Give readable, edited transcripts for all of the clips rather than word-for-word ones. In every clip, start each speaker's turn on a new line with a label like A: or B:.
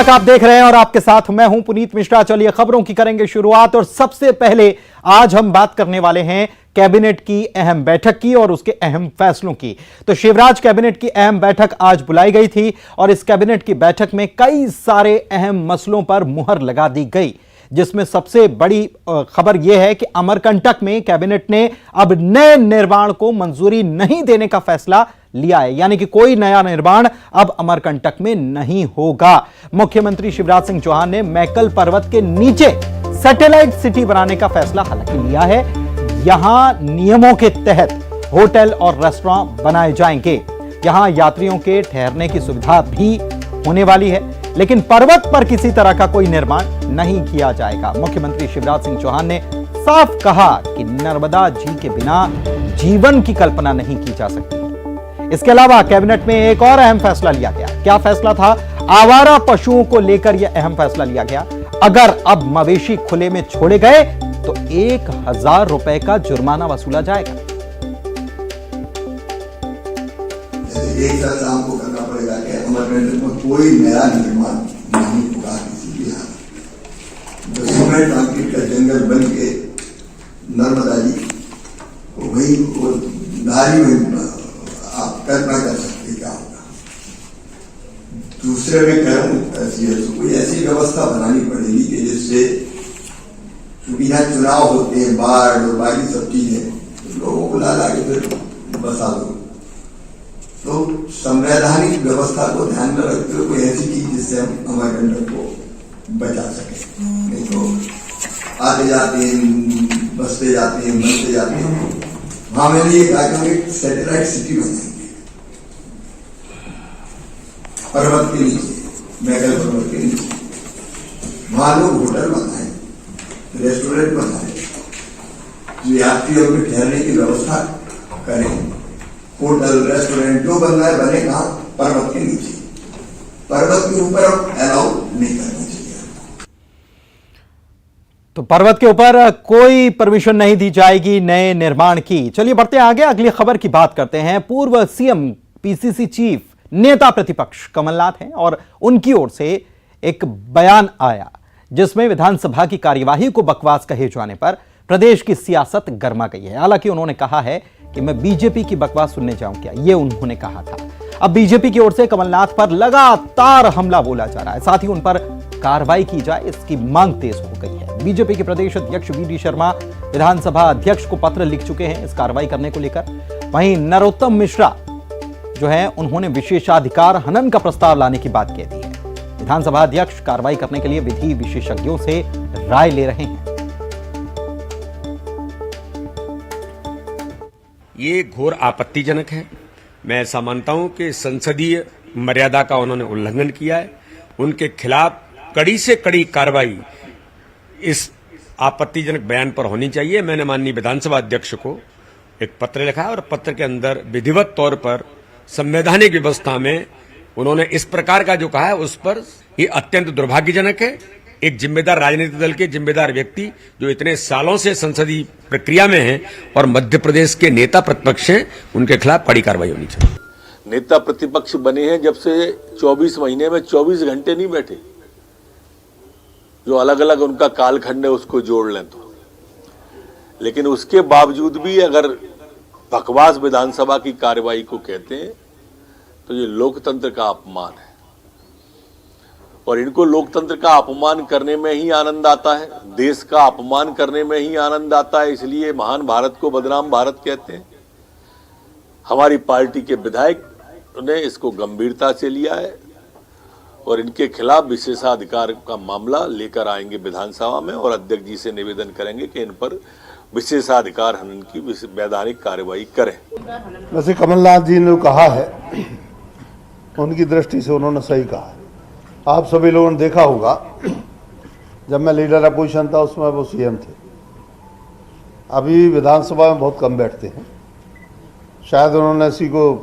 A: तक आप देख रहे हैं और आपके साथ मैं हूं पुनीत मिश्रा। चलिए खबरों की करेंगे शुरुआत और सबसे पहले आज हम बात करने वाले हैं कैबिनेट की अहम बैठक की और उसके अहम फैसलों की। तो शिवराज कैबिनेट की अहम बैठक आज बुलाई गई थी और इस कैबिनेट की बैठक में कई सारे अहम मसलों पर मुहर लगा दी गई, जिसमें सबसे बड़ी खबर यह है कि अमरकंटक में कैबिनेट ने अब नए निर्माण को मंजूरी नहीं देने का फैसला लिया है, यानी कि कोई नया निर्माण अब अमरकंटक में नहीं होगा। मुख्यमंत्री शिवराज सिंह चौहान ने मैकल पर्वत के नीचे सैटेलाइट सिटी बनाने का फैसला हालांकि लिया है। यहां नियमों के तहत होटल और रेस्टोरेंट बनाए जाएंगे, यहां यात्रियों के ठहरने की सुविधा भी होने वाली है, लेकिन पर्वत पर किसी तरह का कोई निर्माण नहीं किया जाएगा। मुख्यमंत्री शिवराज सिंह चौहान ने साफ कहा कि नर्मदा जी के बिना जीवन की कल्पना नहीं की जा सकती। इसके अलावा कैबिनेट में एक और अहम फैसला लिया गया। क्या फैसला था? आवारा पशुओं को लेकर यह अहम फैसला लिया गया। अगर अब मवेशी खुले में छोड़े गए तो 1000 रुपए का जुर्माना वसूला जाएगा।
B: एक साल हमको करना पड़ेगा कि अमरकंटक में कोई नया निर्माण नहीं होगा किसी भी हाल। जो सीमेंट कंक्रीट का जंगल बन के नर्मदा जी वही नारी में आप कल्पना कर सकते क्या होगा। दूसरे में कह रहा हूँ कोई ऐसी व्यवस्था बनानी पड़ेगी कि जिससे क्योंकि यहाँ चुनाव होते हैं, बाढ़ और बाकी सब चीजें, तो लोगों को ला के फिर बसा दो। तो संवैधानिक व्यवस्था को ध्यान में रखते हुए कोई ऐसी चीज जिससे हम अमरकंटक को बचा सके। नहीं तो आते जाते हैं, बसते जाते हैं, बनते जाते हैं। वहां मैंने ये कहा कि हम एक सैटेलाइट सिटी बनाएंगे पर्वत के नीचे, मैकल पर्वत के नीचे। वहां लोग होटल बनाए, रेस्टोरेंट बनाए, जो यात्रियों के ठहरने की व्यवस्था करें। होटल रेस्टोरेंट जो बनना है बने कहां? पर्वत के नीचे। पर्वत के ऊपर अलाउ नहीं करना चाहिए।
A: तो पर्वत के ऊपर कोई परमिशन नहीं दी जाएगी नए निर्माण की। चलिए बढ़ते हैं आगे, अगली खबर की बात करते हैं। पूर्व सीएम, पीसीसी चीफ, नेता प्रतिपक्ष कमलनाथ हैं और उनकी ओर से एक बयान आया जिसमें विधानसभा की कार्यवाही को बकवास कहे जाने पर प्रदेश की सियासत गर्मा गई है। हालांकि उन्होंने कहा है कि मैं बीजेपी की बकवास सुनने जाऊं क्या, यह उन्होंने कहा था। अब बीजेपी की ओर से कमलनाथ पर लगातार हमला बोला जा रहा है, साथ ही उन पर कार्रवाई की जाए इसकी मांग तेज हो गई है। बीजेपी के प्रदेश अध्यक्ष वी.डी. शर्मा विधानसभा अध्यक्ष को पत्र लिख चुके हैं इस कार्रवाई करने को लेकर। वहीं नरोत्तम मिश्रा जो है उन्होंने विशेषाधिकार हनन का प्रस्ताव लाने की बात कह दी है। विधानसभा अध्यक्ष कार्रवाई करने के लिए विधि विशेषज्ञों से राय ले रहे हैं।
C: ये घोर आपत्तिजनक है। मैं ऐसा मानता हूं कि संसदीय मर्यादा का उन्होंने उल्लंघन किया है। उनके खिलाफ कड़ी से कड़ी कार्रवाई इस आपत्तिजनक बयान पर होनी चाहिए। मैंने माननीय विधानसभा अध्यक्ष को एक पत्र लिखा है और पत्र के अंदर विधिवत तौर पर संवैधानिक व्यवस्था में उन्होंने इस प्रकार का जो कहा है उस पर ये अत्यंत दुर्भाग्यजनक है। एक जिम्मेदार राजनीतिक दल के जिम्मेदार व्यक्ति जो इतने सालों से संसदीय प्रक्रिया में हैं और मध्य प्रदेश के नेता प्रतिपक्ष हैं, उनके खिलाफ कड़ी कार्रवाई होनी चाहिए।
D: नेता प्रतिपक्ष बने हैं जब से 24 महीने में 24 घंटे नहीं बैठे। जो अलग अलग उनका कालखंड है उसको जोड़ लें तो, लेकिन उसके बावजूद भी अगर बकवास विधानसभा की कार्रवाई को कहते हैं तो ये लोकतंत्र का अपमान है और इनको लोकतंत्र का अपमान करने में ही आनंद आता है, देश का अपमान करने में ही आनंद आता है। इसलिए महान भारत को बदनाम भारत कहते हैं। हमारी पार्टी के विधायक ने इसको गंभीरता से लिया है और इनके खिलाफ विशेषाधिकार का मामला लेकर आएंगे विधानसभा में और अध्यक्ष जी से निवेदन करेंगे कि इन पर विशेषाधिकार हनन की वैधानिक कार्रवाई करें।
E: वैसे कमलनाथ जी ने कहा है, उनकी दृष्टि से उन्होंने सही कहा है। आप सभी लोगों ने देखा होगा जब मैं लीडर अपोजिशन था उसमें वो सीएम थे। अभी विधानसभा में बहुत कम बैठते हैं। शायद उन्होंने इसी को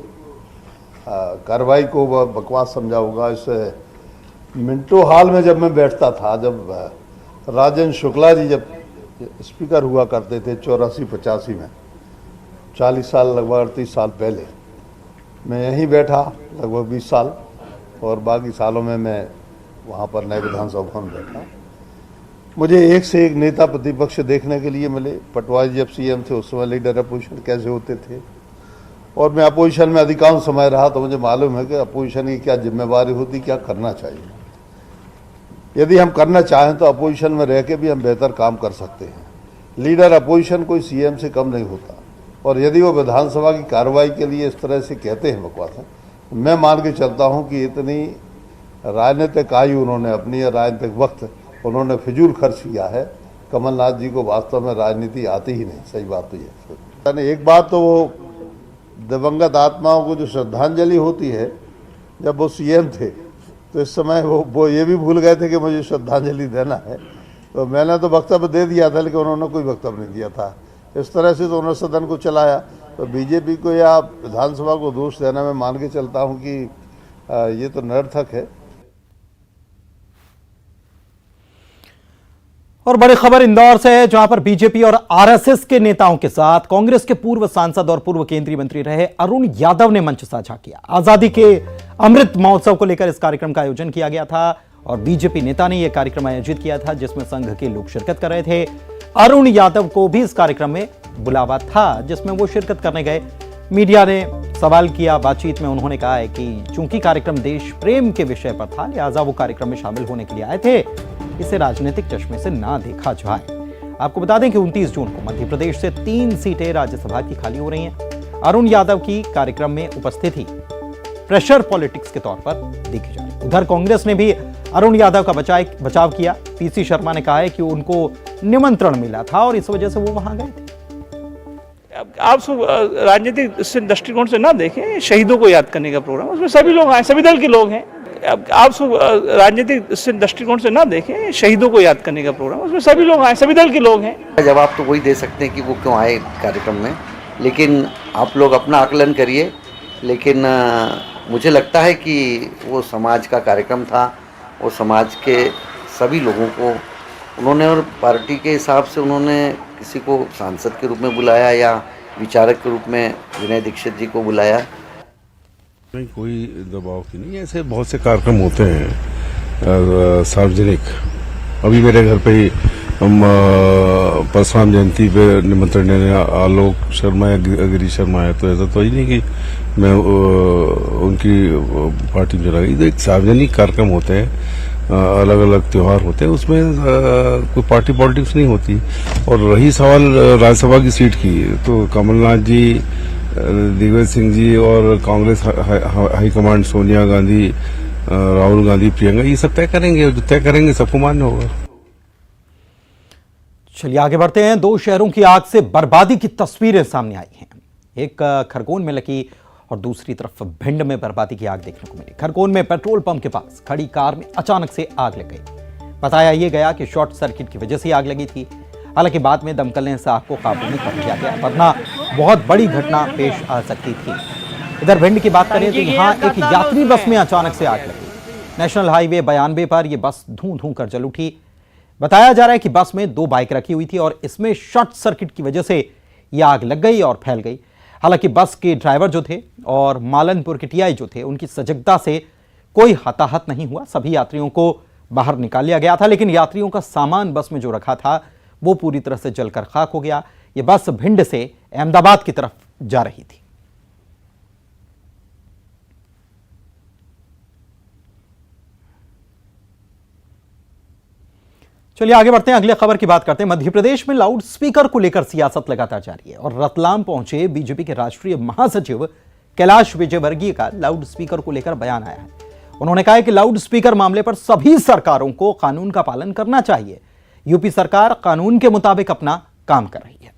E: कार्रवाई को बकवास समझा होगा। इससे मिंटो हॉल में जब मैं बैठता था, जब राजेंद्र शुक्ला जी जब स्पीकर हुआ करते थे 84-85 में, 40 साल लगभग 38 साल पहले, मैं यहीं बैठा लगभग 20 साल और बाकी सालों में मैं वहाँ पर नए विधानसभा भवन बैठा। मुझे एक से एक नेता प्रतिपक्ष देखने के लिए मिले। पटवारी जब सीएम थे उस समय लीडर अपोजिशन कैसे होते थे, और मैं अपोजिशन में अधिकांश समय रहा, तो मुझे मालूम है कि अपोजिशन की क्या जिम्मेवारी होती, क्या करना चाहिए। यदि हम करना चाहें तो अपोजिशन में रह के भी हम बेहतर काम कर सकते हैं। लीडर अपोजिशन कोई सीएम से कम नहीं होता, और यदि वो विधानसभा की कार्रवाई के लिए इस तरह से कहते हैं बकवास, मैं मान के चलता हूं कि इतनी राजनीतिक आयु उन्होंने अपनी, राजनीतिक वक्त उन्होंने फिजूल खर्च किया है। कमलनाथ जी को वास्तव में राजनीति आती ही नहीं, सही बात तो ये। एक बात तो वो दिवंगत आत्माओं को जो श्रद्धांजलि होती है, जब वो सीएम थे तो इस समय वो ये भी भूल गए थे कि मुझे श्रद्धांजलि देना है। तो मैंने तो वक्तव्य दे दिया था, लेकिन उन्होंने कोई वक्तव्य नहीं दिया था। इस तरह से तो उन्होंने सदन को चलाया। तो बीजेपी को या विधानसभा को दोष देना, मैं मान के चलता हूं कि ये तो निरर्थक है।
A: और बड़ी खबर इंदौर से है, जहां पर बीजेपी और आरएसएस के नेताओं के साथ कांग्रेस के पूर्व सांसद और पूर्व केंद्रीय मंत्री रहे अरुण यादव ने मंच साझा किया। आजादी के अमृत महोत्सव को लेकर इस कार्यक्रम का आयोजन किया गया था और बीजेपी नेता ने यह कार्यक्रम आयोजित किया था, जिसमें संघ के लोग शिरकत कर रहे थे। अरुण यादव को भी इस कार्यक्रम में बुलावा था, जिसमें वो शिरकत करने गए। मीडिया ने सवाल किया। बातचीत में उन्होंने कहा है कि चूंकि कार्यक्रम देश प्रेम के विषय पर था, लिहाजा वो कार्यक्रम में शामिल होने के लिए आए थे। इसे राजनीतिक चश्मे से ना देखा जाए। आपको बता दें कि 29 जून को मध्य प्रदेश से 3 सीटें राज्यसभा की खाली हो रही हैं। अरुण यादव की कार्यक्रम में उपस्थिति प्रेशर पॉलिटिक्स के तौर पर देखी जाए। उधर कांग्रेस ने भी अरुण यादव का बचाव किया। पीसी शर्मा ने कहा है कि उनको निमंत्रण मिला था और इस वजह से वो वहां गए थे।
F: आप सब राजनीतिक दृष्टिकोण से ना देखें, शहीदों को याद करने का प्रोग्राम, उसमें सभी लोग आए, सभी दल के लोग हैं। आप सब राजनीतिक दृष्टिकोण से ना देखें, शहीदों को याद करने का प्रोग्राम, उसमें सभी लोग आए, सभी दल के लोग हैं।
G: जवाब तो वही दे सकते हैं कि वो क्यों आए कार्यक्रम में, लेकिन आप लोग अपना आकलन करिए। लेकिन मुझे लगता है कि वो समाज का कार्यक्रम था और समाज के सभी लोगों को उन्होंने, और पार्टी के हिसाब से उन्होंने किसी को सांसद के रूप में बुलाया या विचारक के रूप में विनय दीक्षित जी को बुलाया।
H: नहीं, कोई दबाव की नहीं। ऐसे बहुत से कार्यक्रम होते हैं सार्वजनिक। अभी मेरे घर पे ही परशुराम जयंती पे निमंत्रण देने आलोक शर्मा या गिरीश शर्मा है, तो ऐसा तो ही नहीं कि मैं उनकी पार्टी में चला गई। तो एक सार्वजनिक कार्यक्रम होते हैं, अलग अलग त्योहार होते हैं, उसमें कोई पार्टी पॉलिटिक्स नहीं होती। और रही सवाल राज्यसभा की सीट की, तो कमलनाथ जी, दिग्विजय सिंह जी और कांग्रेस हाईकमांड सोनिया गांधी, राहुल गांधी, प्रियंका, ये सब तय करेंगे। जो तय करेंगे सबको मान्य होगा।
A: चलिए आगे बढ़ते हैं। 2 शहरों की आग से बर्बादी की तस्वीरें सामने आई हैं। एक खरगोन में लगी और दूसरी तरफ भिंड में बर्बादी की आग देखने को मिली। खरगोन में पेट्रोल पंप के पास खड़ी कार में अचानक से आग लग गई। बताया यह गया कि शॉर्ट सर्किट की वजह से आग लगी थी। हालांकि बाद में दमकल ने इस आग को काबू में कर लिया गया, वरना बहुत बड़ी घटना पेश आ सकती थी। इधर भिंड की बात करें तो यहाँ एक यात्री बस में अचानक से आग लगी। नेशनल हाईवे 92 पर यह बस धूं धूं कर जल उठी। बताया जा रहा है कि बस में 2 बाइक रखी हुई थी और इसमें शॉर्ट सर्किट की वजह से यह आग लग गई और फैल गई। हालांकि बस के ड्राइवर जो थे और मालनपुर के टीआई जो थे, उनकी सजगता से कोई हताहत नहीं हुआ। सभी यात्रियों को बाहर निकाल लिया गया था, लेकिन यात्रियों का सामान बस में जो रखा था वो पूरी तरह से जलकर खाक हो गया। यह बस भिंड से अहमदाबाद की तरफ जा रही थी। चलिए आगे बढ़ते हैं, अगले खबर की बात करते हैं। मध्य प्रदेश में लाउड स्पीकर को लेकर सियासत लगातार जारी है और रतलाम पहुंचे बीजेपी के राष्ट्रीय महासचिव कैलाश विजयवर्गीय का लाउड स्पीकर को लेकर बयान आया है। उन्होंने कहा है कि लाउड स्पीकर मामले पर सभी सरकारों को कानून का पालन करना चाहिए। यूपी सरकार कानून के मुताबिक अपना काम कर रही है।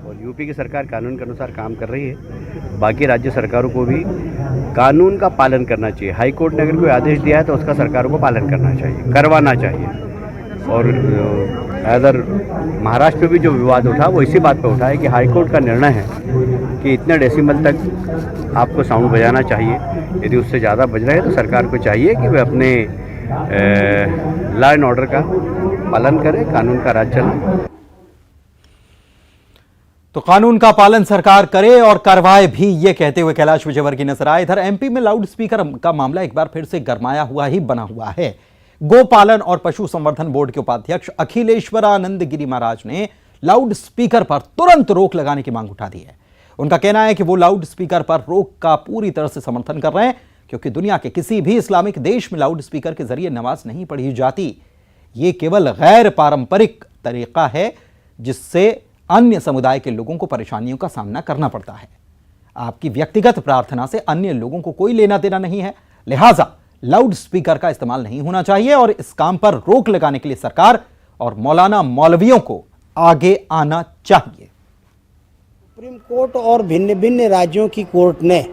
I: और यूपी की सरकार कानून के अनुसार काम कर रही है। बाकी राज्य सरकारों को भी कानून का पालन करना चाहिए। हाई कोर्ट ने अगर कोई आदेश दिया है तो उसका सरकारों को पालन करना चाहिए, करवाना चाहिए। और अदर महाराष्ट्र में भी जो विवाद उठा वो इसी बात पर उठा है कि हाई कोर्ट का निर्णय है कि इतने डेसिमल तक आपको साउंड बजाना चाहिए। यदि उससे ज़्यादा बज रहे हैं तो सरकार को चाहिए कि वे अपने लॉ एंड ऑर्डर का पालन करें, कानून का राज चलाएं।
A: तो कानून का पालन सरकार करे और करवाए भी, ये कहते हुए कैलाश विजयवर्गीय नजर आए। इधर एमपी में लाउड स्पीकर का मामला एक बार फिर से गरमाया हुआ ही बना हुआ है। गोपालन और पशु संवर्धन बोर्ड के उपाध्यक्ष अखिलेश्वरानंद गिरी महाराज ने लाउड स्पीकर पर तुरंत रोक लगाने की मांग उठा दी है। उनका कहना है कि वो लाउड स्पीकर पर रोक का पूरी तरह से समर्थन कर रहे हैं, क्योंकि दुनिया के किसी भी इस्लामिक देश में लाउड स्पीकर के जरिए नमाज नहीं पढ़ी जाती। ये केवल गैर पारंपरिक तरीका है जिससे अन्य समुदाय के लोगों को परेशानियों का सामना करना पड़ता है। आपकी व्यक्तिगत प्रार्थना से अन्य लोगों को कोई लेना देना नहीं है, लिहाजा लाउड स्पीकर का इस्तेमाल नहीं होना चाहिए और इस काम पर रोक लगाने के लिए सरकार और मौलाना मौलवियों को आगे आना चाहिए।
J: सुप्रीम कोर्ट और भिन्न भिन्न राज्यों की कोर्ट ने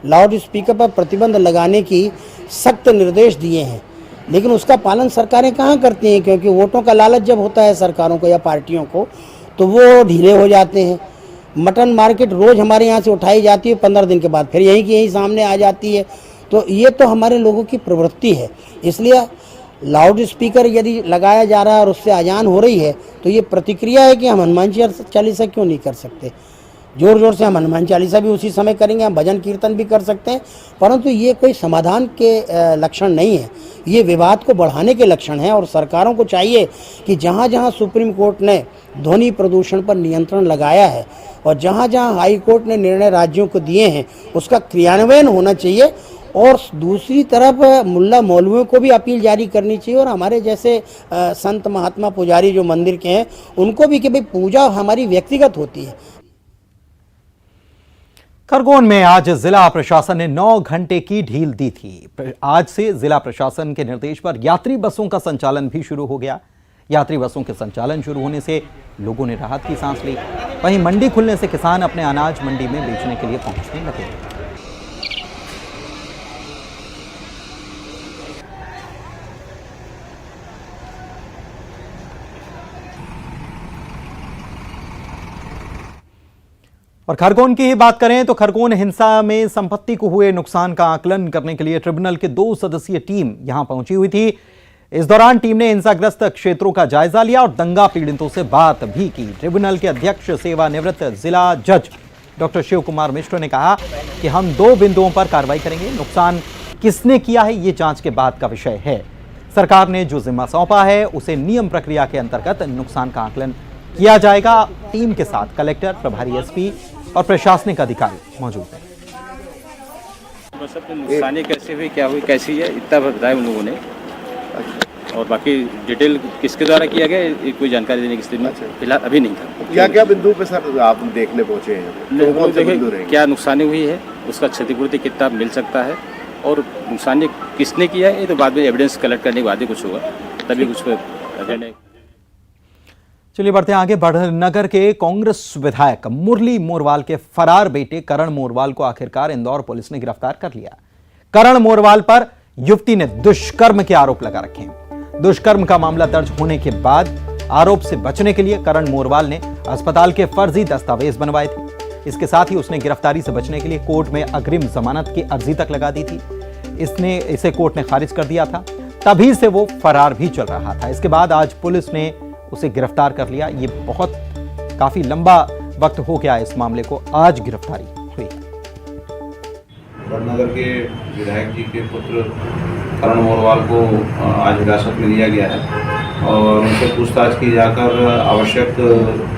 J: लाउड स्पीकर पर प्रतिबंध लगाने की सख्त निर्देश दिए हैं, लेकिन उसका पालन सरकारें कहाँ करती हैं, क्योंकि वोटों का लालच जब होता है सरकारों को या पार्टियों को तो वो ढीले हो जाते हैं। मटन मार्केट रोज़ हमारे यहाँ से उठाई जाती है, 15 दिन के बाद फिर यहीं की यहीं सामने आ जाती है। तो ये तो हमारे लोगों की प्रवृत्ति है, इसलिए लाउड स्पीकर यदि लगाया जा रहा है और उससे अजान हो रही है तो ये प्रतिक्रिया है कि हम हनुमान चालीसा क्यों नहीं कर सकते। जोर जोर से हम हनुमान चालीसा भी उसी समय करेंगे, हम भजन कीर्तन भी कर सकते हैं, परंतु ये कोई समाधान के लक्षण नहीं है, ये विवाद को बढ़ाने के लक्षण हैं। और सरकारों को चाहिए कि जहाँ जहाँ सुप्रीम कोर्ट ने ध्वनि प्रदूषण पर नियंत्रण लगाया है और जहाँ जहाँ हाई कोर्ट ने निर्णय राज्यों को दिए हैं उसका क्रियान्वयन होना चाहिए। और दूसरी तरफ मुल्ला मौलवियों को भी अपील जारी करनी चाहिए और हमारे जैसे संत महात्मा पुजारी जो मंदिर के हैं उनको भी कि भाई पूजा हमारी व्यक्तिगत होती है।
A: खरगोन में आज जिला प्रशासन ने 9 घंटे की ढील दी थी। आज से जिला प्रशासन के निर्देश पर यात्री बसों का संचालन भी शुरू हो गया। यात्री बसों के संचालन शुरू होने से लोगों ने राहत की सांस ली। वहीं मंडी खुलने से किसान अपने अनाज मंडी में बेचने के लिए पहुंचने लगे। और खरगोन की ही बात करें तो खरगोन हिंसा में संपत्ति को हुए नुकसान का आकलन करने के लिए ट्रिब्यूनल की 2 सदस्यीय टीम यहां पहुंची हुई थी। इस दौरान टीम ने हिंसाग्रस्त क्षेत्रों का जायजा लिया और दंगा पीड़ितों से बात भी की। ट्रिब्यूनल के अध्यक्ष सेवानिवृत्त जिला जज डॉक्टर शिव कुमार मिश्र ने कहा कि हम 2 बिंदुओं पर कार्रवाई करेंगे। नुकसान किसने किया है ये जांच के बाद का विषय है। सरकार ने जो जिम्मा सौंपा है उसे नियम प्रक्रिया के अंतर्गत नुकसान का आकलन किया जाएगा। टीम के साथ कलेक्टर, प्रभारी एसपी और प्रशासनिक अधिकारी मौजूद हैं।
K: नुकसानी कैसे हुई, क्या हुई, कैसी है, इतना बताया उन लोगों ने। और बाकी डिटेल किसके द्वारा किया गया ये कोई जानकारी देने की स्थिति में फिलहाल अभी नहीं था।
L: क्या क्या बिंदु पे सर आप देखने पहुंचे हैं?
K: क्या नुकसानी हुई है, उसका क्षतिपूर्ति कितना मिल सकता है और नुकसानी किसने किया है, ये तो बाद में एविडेंस कलेक्ट करने के बाद ही कुछ होगा, तभी कुछ पे।
A: चलिए बढ़ते हैं आगे। बढ़नगर के कांग्रेस विधायक मुरली मोरवाल के फरार बेटे करण मोरवाल को आखिरकार इंदौर पुलिस ने गिरफ्तार कर लिया। करण मोरवाल पर युवती ने दुष्कर्म के आरोप लगा रखे हैं। दुष्कर्म का मामला दर्ज होने के बाद आरोप से बचने के लिए करण मोरवाल ने अस्पताल के फर्जी दस्तावेज बनवाए थे। इसके साथ ही उसने गिरफ्तारी से बचने के लिए कोर्ट में अग्रिम जमानत की अर्जी तक लगा दी थी। इसे कोर्ट ने खारिज कर दिया था। तभी से वो फरार भी चल रहा था। इसके बाद आज पुलिस ने उसे गिरफ्तार कर लिया। ये काफी लंबा वक्त हो गया इस मामले को, आज गिरफ्तारी हुई।
M: बढ़नगर के विधायक जी के पुत्र करण मोरवाल को आज हिरासत में लिया गया है और उनसे पूछताछ की जाकर आवश्यक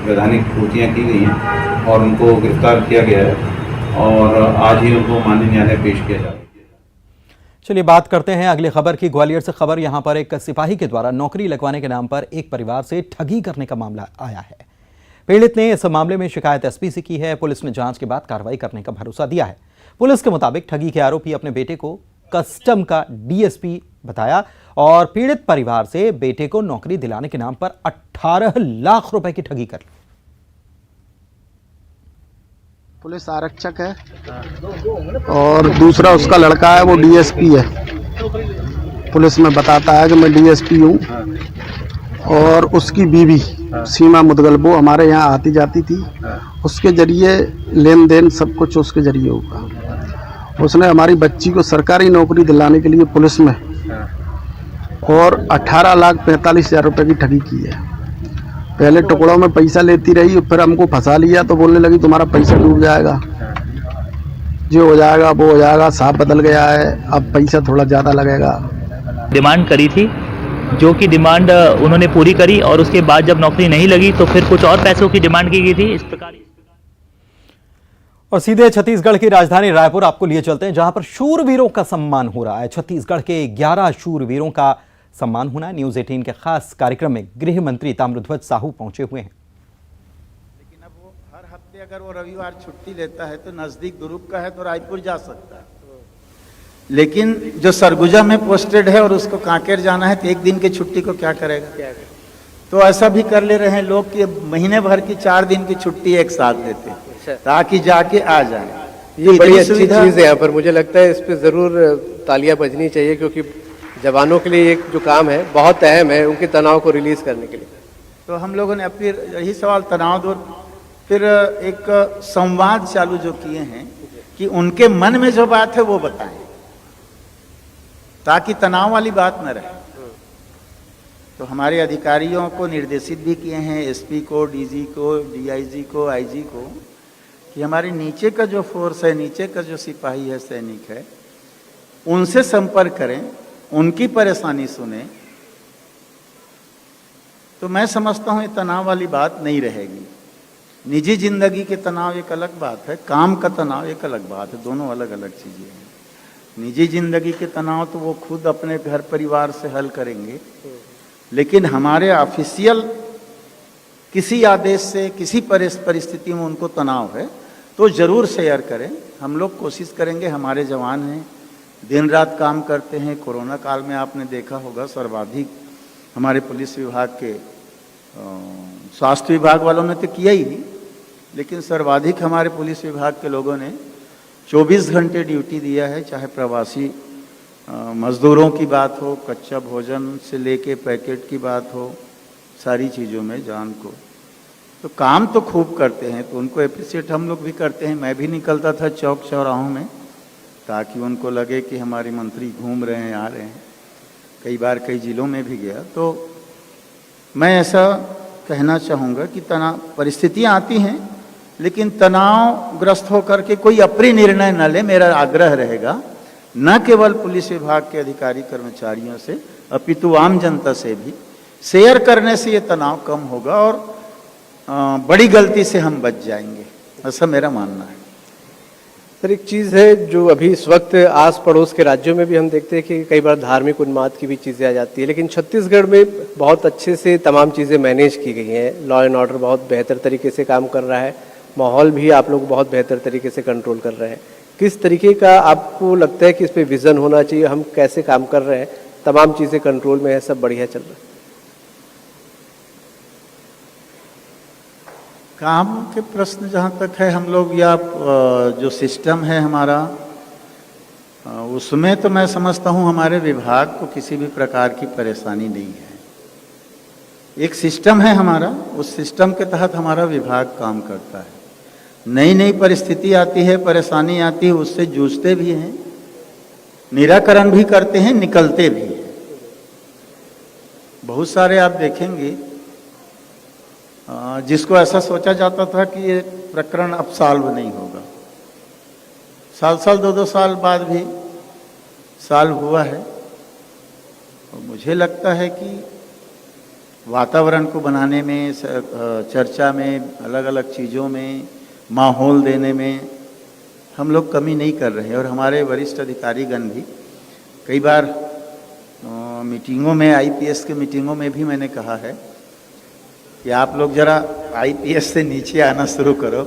M: वैधानिक त्रुटियां की गई हैं और उनको गिरफ्तार किया गया है और आज ही उनको माननीय न्यायालय पेश किया जाएगा।
A: चलिए बात करते हैं अगली खबर की। ग्वालियर से खबर। यहां पर एक सिपाही के द्वारा नौकरी लगवाने के नाम पर एक परिवार से ठगी करने का मामला आया है। पीड़ित ने इस मामले में शिकायत एसपी से की है। पुलिस ने जांच के बाद कार्रवाई करने का भरोसा दिया है। पुलिस के मुताबिक ठगी के आरोपी अपने बेटे को कस्टम का डीएसपी बताया और पीड़ित परिवार से बेटे को नौकरी दिलाने के नाम पर 18 लाख रुपए की ठगी कर ली।
N: पुलिस आरक्षक है और दूसरा उसका लड़का है वो डीएसपी है। पुलिस में बताता है कि मैं डीएसपी हूँ और उसकी बीवी सीमा मुदगल वो हमारे यहाँ आती जाती थी। उसके जरिए लेन देन सब कुछ उसके जरिए होगा। उसने हमारी बच्ची को सरकारी नौकरी दिलाने के लिए पुलिस में और 18,45,000 रुपये की ठगी की है। पहले टुकड़ों में पैसा लेती रही, फिर हमको फंसा लिया तो बोलने लगी तुम्हारा पैसा डूब जाएगा, जो हो जाएगा वो हो जाएगा। साफ बदल गया है, अब पैसा थोड़ा ज़्यादा लगेगा।
F: डिमांड करी थी, जो कि डिमांड उन्होंने पूरी करी, और उसके बाद जब नौकरी नहीं लगी तो फिर कुछ और पैसों की डिमांड की गई थी। इस प्रकार
A: और सीधे छत्तीसगढ़ की राजधानी रायपुर आपको लिए चलते हैं, जहां पर शूरवीरों का सम्मान हो रहा है। छत्तीसगढ़ के 11 शूरवीरों का सम्मान होना है। न्यूज 18 के खास कार्यक्रम में गृह मंत्री ताम्रध्वज साहू पहुंचे हुए हैं।
N: लेकिन अब वो हर हफ्ते अगर वो रविवार छुट्टी लेता है तो नजदीक ग्रुप का है तो रायपुर जा सकता है, लेकिन जो सरगुजा में पोस्टेड है और उसको कांकेर जाना है तो एक दिन की छुट्टी को क्या करेगा। तो ऐसा भी कर ले रहे हैं लोग कि महीने भर की 4 दिन की छुट्टी एक साथ देते हैं ताकि जाके आ जाए।
L: ये बड़ी अच्छी चीज़ है यहाँ पर, मुझे लगता है इस पे ज़रूर तालियां बजनी चाहिए, क्योंकि जवानों के लिए एक जो काम है बहुत अहम है, उनके तनाव को रिलीज करने के लिए।
N: तो हम लोगों ने फिर यही सवाल तनाव दूर, फिर एक संवाद चालू जो किए हैं कि उनके मन में जो बात है वो बताएं ताकि तनाव वाली बात न रहे। तो हमारे अधिकारियों को निर्देशित भी किए हैं, एसपी को, डीजी को, डीआईजी को, आईजी को, कि हमारे नीचे का जो फोर्स है, नीचे का जो सिपाही है, सैनिक है, उनसे संपर्क करें, उनकी परेशानी सुने। तो मैं समझता हूं ये तनाव वाली बात नहीं रहेगी। निजी जिंदगी के तनाव एक अलग बात है, काम का तनाव एक अलग बात है, दोनों अलग अलग चीजें हैं। निजी जिंदगी के तनाव तो वो खुद अपने घर परिवार से हल करेंगे, लेकिन हमारे ऑफिशियल किसी आदेश से, किसी परिस्थिति में उनको तनाव है तो जरूर शेयर करें। हम लोग कोशिश करेंगे, हमारे जवान हैं, दिन रात काम करते हैं। कोरोना काल में आपने देखा होगा सर्वाधिक हमारे पुलिस विभाग के, स्वास्थ्य विभाग वालों ने तो किया ही नहीं, लेकिन सर्वाधिक हमारे पुलिस विभाग के लोगों ने 24 घंटे ड्यूटी दिया है। चाहे प्रवासी मजदूरों की बात हो, कच्चा भोजन से लेके पैकेट की बात हो, सारी चीज़ों में जान को, तो काम तो खूब करते हैं, तो उनको अप्रिशिएट हम लोग भी करते हैं। मैं भी निकलता था चौक चौराहों में ताकि उनको लगे कि हमारे मंत्री घूम रहे हैं, आ रहे हैं। कई बार कई जिलों में भी गया, तो मैं ऐसा कहना चाहूँगा कि तनाव परिस्थितियाँ आती हैं, लेकिन तनावग्रस्त होकर के कोई अप्रिय निर्णय न ले। मेरा आग्रह रहेगा न केवल पुलिस विभाग के अधिकारी कर्मचारियों से, अपितु आम जनता से भी शेयर करने से ये तनाव कम होगा और बड़ी गलती से हम बच जाएंगे, ऐसा मेरा मानना है।
L: सर, एक चीज़ है जो अभी इस वक्त आस पड़ोस के राज्यों में भी हम देखते हैं कि कई बार धार्मिक उन्माद की भी चीज़ें आ जाती है, लेकिन छत्तीसगढ़ में बहुत अच्छे से तमाम चीज़ें मैनेज की गई हैं। लॉ एंड ऑर्डर बहुत बेहतर तरीके से काम कर रहा है, माहौल भी आप लोग बहुत बेहतर तरीके से कंट्रोल कर रहे हैं। किस तरीके का आपको लगता है कि इस पर विज़न होना चाहिए, हम कैसे काम कर रहे हैं, तमाम चीज़ें कंट्रोल में है, सब बढ़िया चल रहा है?
N: काम के प्रश्न जहाँ तक है, हम लोग या जो सिस्टम है हमारा, उसमें तो मैं समझता हूँ हमारे विभाग को किसी भी प्रकार की परेशानी नहीं है। एक सिस्टम है हमारा, उस सिस्टम के तहत हमारा विभाग काम करता है। नई नई परिस्थिति आती है, परेशानी आती है, उससे जूझते भी हैं, निराकरण भी करते हैं, निकलते भी हैं। बहुत सारे आप देखेंगे जिसको ऐसा सोचा जाता था कि ये प्रकरण अब सॉल्व नहीं होगा, साल 2-2 साल बाद भी सॉल्व हुआ है। और मुझे लगता है कि वातावरण को बनाने में, चर्चा में, अलग अलग चीज़ों में माहौल देने में हम लोग कमी नहीं कर रहे हैं। और हमारे वरिष्ठ अधिकारीगण भी कई बार मीटिंगों में, आईपीएस के मीटिंगों में भी मैंने कहा है कि आप लोग जरा आईपीएस से नीचे आना शुरू करो।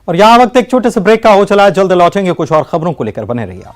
A: और यहां वक्त एक छोटे से ब्रेक का हो चला है, जल्द लौटेंगे कुछ और खबरों को लेकर, बने रहिए आप।